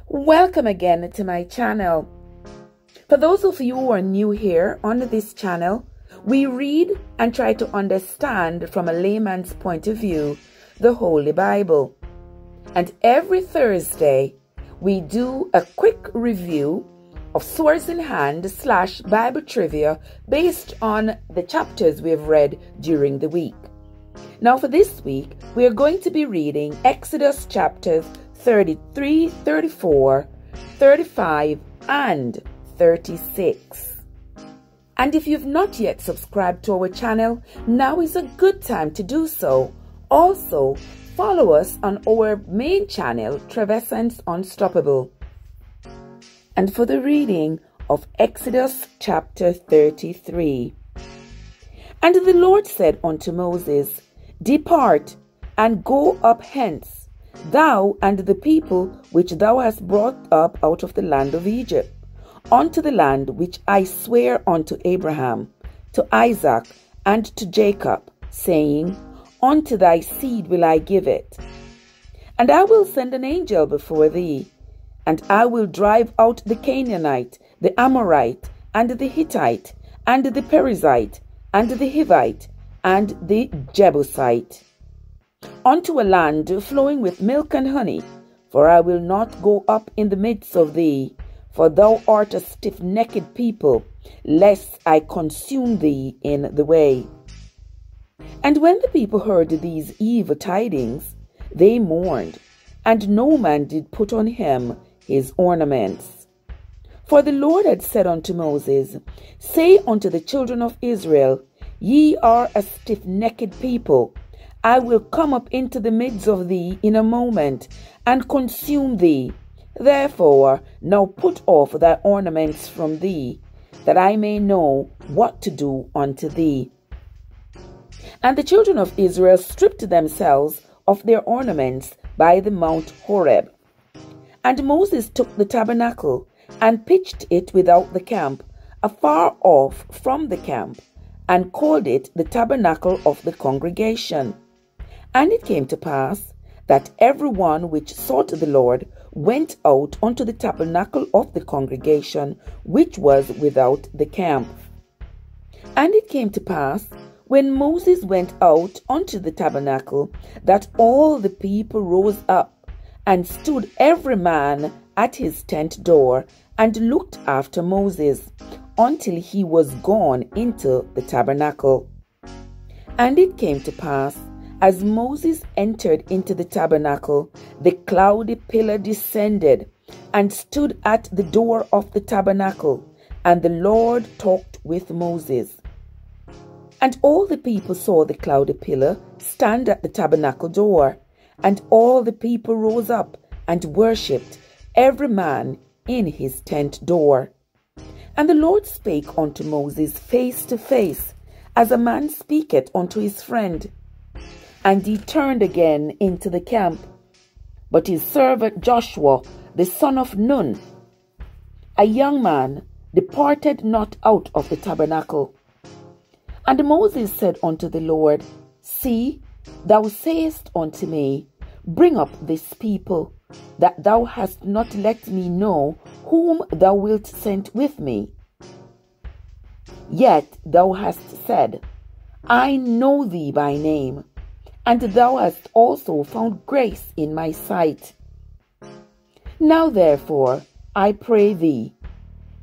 Welcome again to my channel. For those of you who are new here on this channel, we read and try to understand from a layman's point of view the Holy Bible. And every Thursday, we do a quick review of Swords in Hand / Bible trivia based on the chapters we have read during the week. Now for this week, we are going to be reading Exodus chapters 33, 34, 35, and 36. And if you've not yet subscribed to our channel, now is a good time to do so. Also, follow us on our main channel, Treversant's Unstoppable. And for the reading of Exodus chapter 33. And the Lord said unto Moses, Depart, and go up hence, thou and the people which thou hast brought up out of the land of Egypt, unto the land which I swear unto Abraham, to Isaac, and to Jacob, saying, Unto thy seed will I give it. And I will send an angel before thee, and I will drive out the Canaanite, the Amorite, and the Hittite, and the Perizzite, and the Hivite, and the Jebusite, unto a land flowing with milk and honey. For I will not go up in the midst of thee, for thou art a stiff-necked people, lest I consume thee in the way. And when the people heard these evil tidings, they mourned, and no man did put on him his ornaments. For the Lord had said unto Moses, Say unto the children of Israel, Ye are a stiff-necked people. I will come up into the midst of thee in a moment, and consume thee. Therefore now put off thy ornaments from thee, that I may know what to do unto thee. And the children of Israel stripped themselves of their ornaments by the Mount Horeb. And Moses took the tabernacle, and pitched it without the camp, afar off from the camp, and called it the tabernacle of the congregation. And it came to pass that every one which sought the Lord went out unto the tabernacle of the congregation, which was without the camp. And it came to pass, when Moses went out unto the tabernacle, that all the people rose up, and stood every man at his tent door, and looked after Moses, until he was gone into the tabernacle. And it came to pass, as Moses entered into the tabernacle, the cloudy pillar descended, and stood at the door of the tabernacle, and the Lord talked with Moses. And all the people saw the cloudy pillar stand at the tabernacle door, and all the people rose up and worshipped, every man in his tent door. And the Lord spake unto Moses face to face, as a man speaketh unto his friend. And he turned again into the camp. But his servant Joshua, the son of Nun, a young man, departed not out of the tabernacle. And Moses said unto the Lord, See, thou sayest unto me, Bring up this people, that thou hast not let me know whom thou wilt send with me. Yet thou hast said, I know thee by name, and thou hast also found grace in my sight. Now therefore, I pray thee,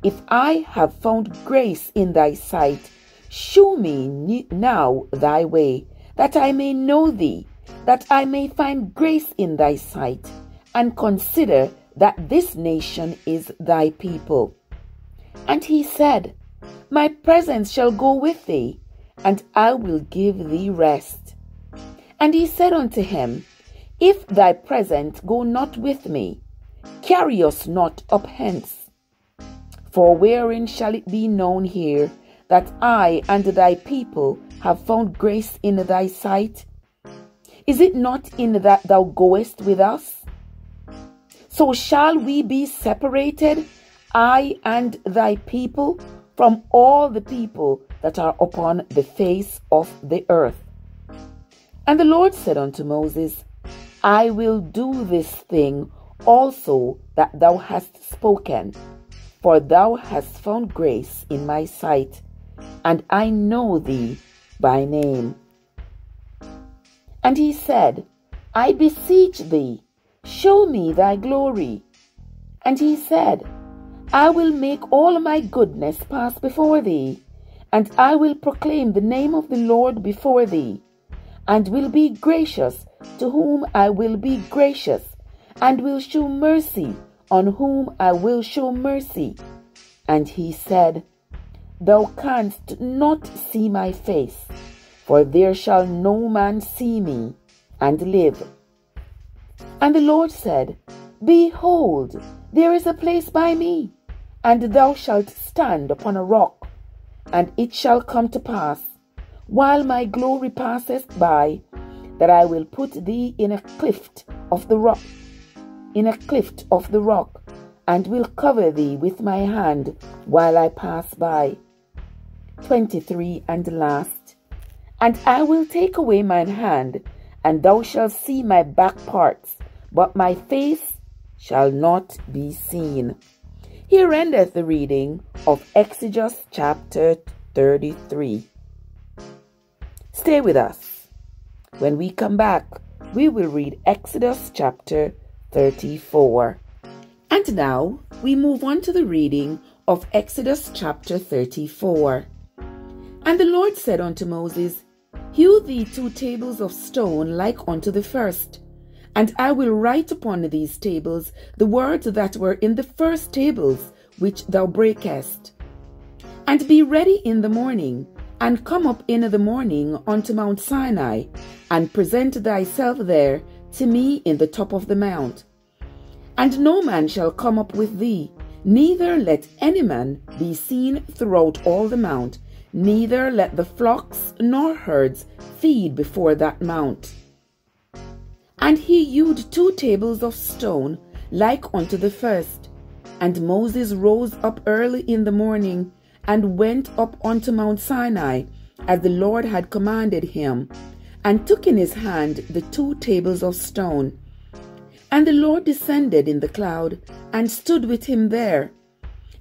if I have found grace in thy sight, shew me now thy way, that I may know thee, that I may find grace in thy sight, and consider that this nation is thy people. And he said, My presence shall go with thee, and I will give thee rest. And he said unto him, If thy presence go not with me, carry us not up hence. For wherein shall it be known here that I and thy people have found grace in thy sight? Is it not in that thou goest with us? So shall we be separated, I and thy people, from all the people that are upon the face of the earth. And the Lord said unto Moses, I will do this thing also that thou hast spoken, for thou hast found grace in my sight, and I know thee by name. And he said, I beseech thee, show me thy glory. And he said, I will make all my goodness pass before thee, and I will proclaim the name of the Lord before thee, and will be gracious to whom I will be gracious, and will show mercy on whom I will show mercy. And he said, Thou canst not see my face, for there shall no man see me and live. And the Lord said, Behold, there is a place by me, and thou shalt stand upon a rock. And it shall come to pass, while my glory passeth by, that I will put thee in a cleft of the rock, and will cover thee with my hand while I pass by. 23 and last. And I will take away mine hand, and thou shalt see my back parts, but my face shall not be seen. Here endeth the reading of Exodus chapter 33. Stay with us. When we come back, we will read Exodus chapter 34. And now we move on to the reading of Exodus chapter 34. And the Lord said unto Moses, Hew thee 2 tables of stone like unto the first, and I will write upon these tables the words that were in the first tables which thou breakest. And be ready in the morning, and come up in the morning unto Mount Sinai, and present thyself there to me in the top of the mount. And no man shall come up with thee, neither let any man be seen throughout all the mount, neither let the flocks nor herds feed before that mount. And he hewed 2 tables of stone like unto the first. And Moses rose up early in the morning, and went up unto Mount Sinai, as the Lord had commanded him, and took in his hand the 2 tables of stone. And the Lord descended in the cloud, and stood with him there,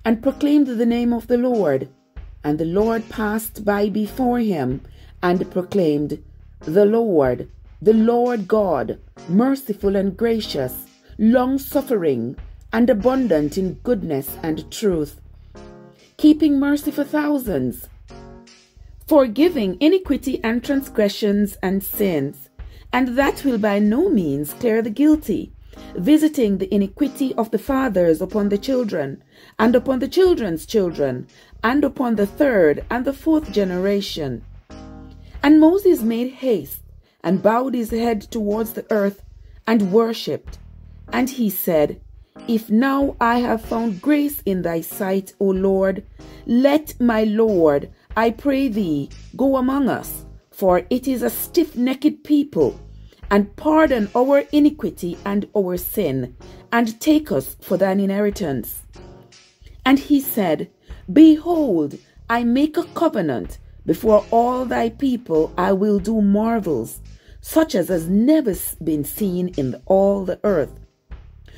and proclaimed the name of the Lord. And the Lord passed by before him, and proclaimed, The Lord God, merciful and gracious, long-suffering, and abundant in goodness and truth, keeping mercy for thousands, forgiving iniquity and transgressions and sins, and that will by no means clear the guilty, visiting the iniquity of the fathers upon the children, and upon the children's children, and upon the 3rd and the 4th generation. And Moses made haste, and bowed his head towards the earth, and worshipped. And he said, If now I have found grace in thy sight, O Lord, let my Lord, I pray thee, go among us, for it is a stiff-necked people, and pardon our iniquity and our sin, and take us for thine inheritance. And he said, Behold, I make a covenant before all thy people. I will do marvels, such as has never been seen in all the earth,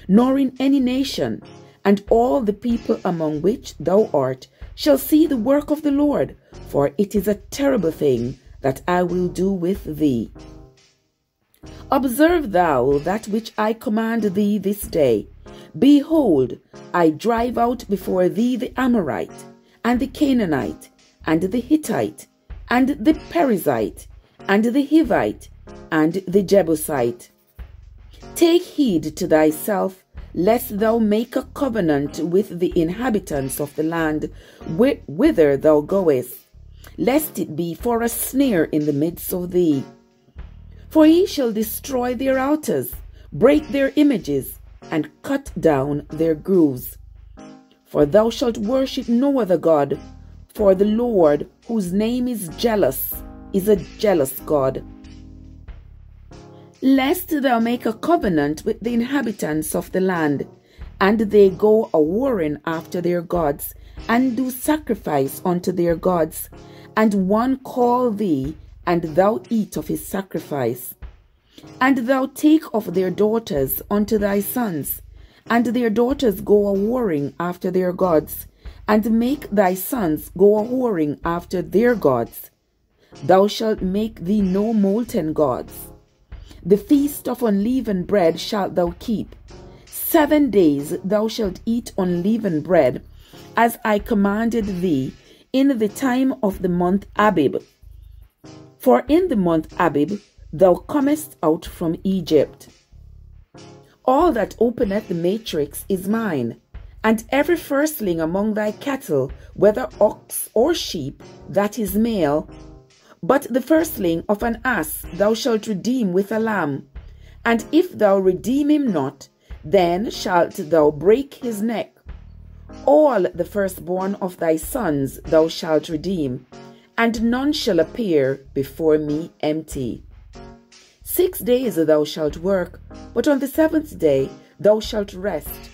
nor in any nation, and all the people among which thou art shall see the work of the Lord, for it is a terrible thing that I will do with thee. Observe thou that which I command thee this day. Behold, I drive out before thee the Amorite, and the Canaanite, and the Hittite, and the Perizzite, and the Hivite, and the Jebusite. Take heed to thyself, lest thou make a covenant with the inhabitants of the land whither thou goest, lest it be for a snare in the midst of thee. For he shall destroy their altars, break their images, and cut down their groves. For thou shalt worship no other God, for the Lord, whose name is jealous, is a jealous God. Lest thou make a covenant with the inhabitants of the land, and they go a-warring after their gods, and do sacrifice unto their gods, and one call thee, and thou eat of his sacrifice. And thou take of their daughters unto thy sons, and their daughters go a-whoring after their gods, and make thy sons go a-whoring after their gods. Thou shalt make thee no molten gods. The feast of unleavened bread shalt thou keep. 7 days thou shalt eat unleavened bread, as I commanded thee, in the time of the month Abib. For in the month Abib thou comest out from Egypt. All that openeth the matrix is mine, and every firstling among thy cattle, whether ox or sheep, that is male. But the firstling of an ass thou shalt redeem with a lamb. And if thou redeem him not, then shalt thou break his neck. All the firstborn of thy sons thou shalt redeem, and none shall appear before me empty. 6 days thou shalt work, but on the 7th day thou shalt rest.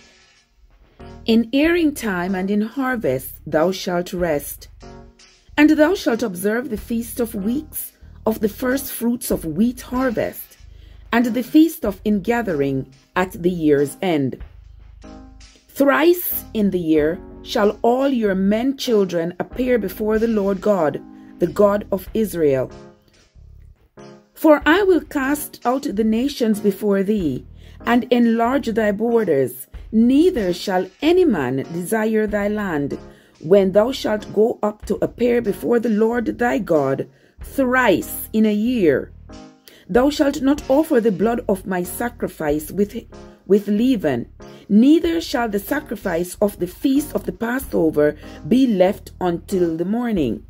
In earing time and in harvest thou shalt rest. And thou shalt observe the feast of weeks, of the first fruits of wheat harvest, and the feast of ingathering at the year's end. Thrice in the year shall all your men children appear before the Lord God, the God of Israel. For I will cast out the nations before thee, and enlarge thy borders, neither shall any man desire thy land, when thou shalt go up to appear before the Lord thy God thrice in a year. Thou shalt not offer the blood of my sacrifice with leaven, neither shall the sacrifice of the feast of the Passover be left until the morning.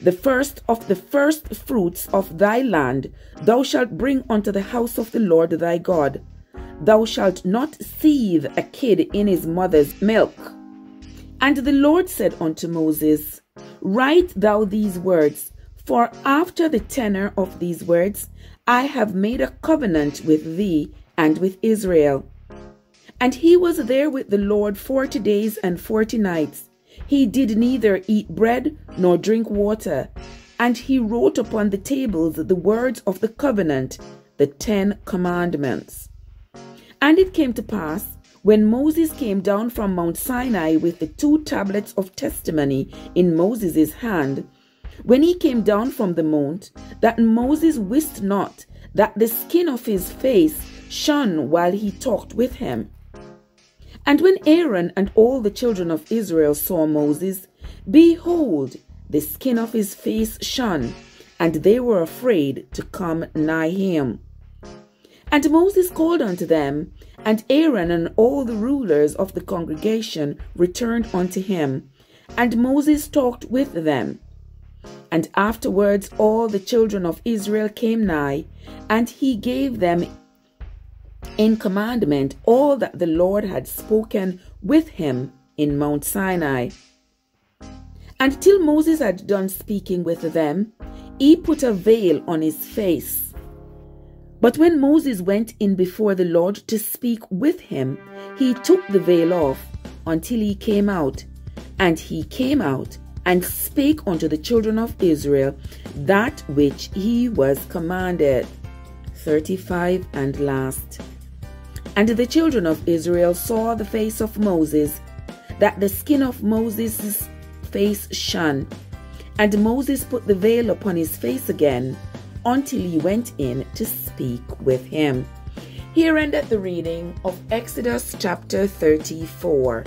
The first of the first fruits of thy land thou shalt bring unto the house of the Lord thy God. Thou shalt not seethe a kid in his mother's milk. And the Lord said unto Moses, Write thou these words, for after the tenor of these words I have made a covenant with thee and with Israel. And he was there with the Lord 40 days and 40 nights. He did neither eat bread nor drink water. And he wrote upon the tables the words of the covenant, the 10 commandments. And it came to pass, when Moses came down from Mount Sinai with the 2 tablets of testimony in Moses' hand, when he came down from the mount, that Moses wist not that the skin of his face shone while he talked with him. And when Aaron and all the children of Israel saw Moses, behold, the skin of his face shone, and they were afraid to come nigh him. And Moses called unto them, and Aaron and all the rulers of the congregation returned unto him, and Moses talked with them. And afterwards all the children of Israel came nigh, and he gave them in commandment all that the Lord had spoken with him in Mount Sinai. And till Moses had done speaking with them, he put a veil on his face. But when Moses went in before the Lord to speak with him, he took the veil off until he came out. And he came out and spake unto the children of Israel that which he was commanded. 35 and last. And the children of Israel saw the face of Moses, that the skin of Moses' face shone. And Moses put the veil upon his face again, until he went in to speak with him. Here endeth the reading of Exodus chapter 34.